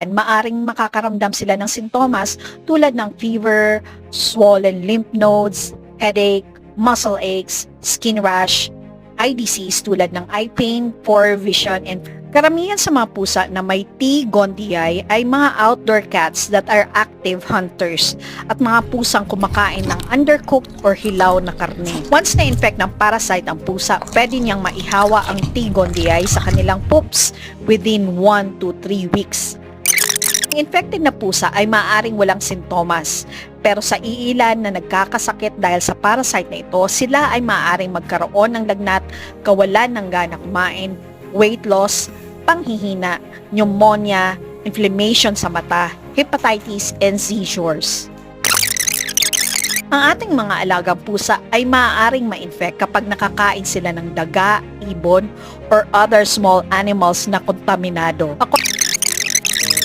Maaring makakaramdam sila ng sintomas tulad ng fever, swollen lymph nodes, headache, muscle aches, skin rash, eye disease tulad ng eye pain, poor vision, and karamihan sa mga pusa na may T. gondii ay mga outdoor cats that are active hunters at mga pusang kumakain ng undercooked or hilaw na karne. Once na-infect ng parasite ang pusa, pwede niyang maihawa ang T. gondii sa kanilang poops within 1 to 3 weeks. Ang infected na pusa ay maaaring walang sintomas, pero sa iilan na nagkakasakit dahil sa parasite na ito, sila ay maaaring magkaroon ng lagnat, kawalan ng gana kumain, weight loss, panghihina, pneumonia, inflammation sa mata, hepatitis, and seizures. Ang ating mga alagang pusa ay maaaring ma-infect kapag nakakain sila ng daga, ibon, or other small animals na kontaminado.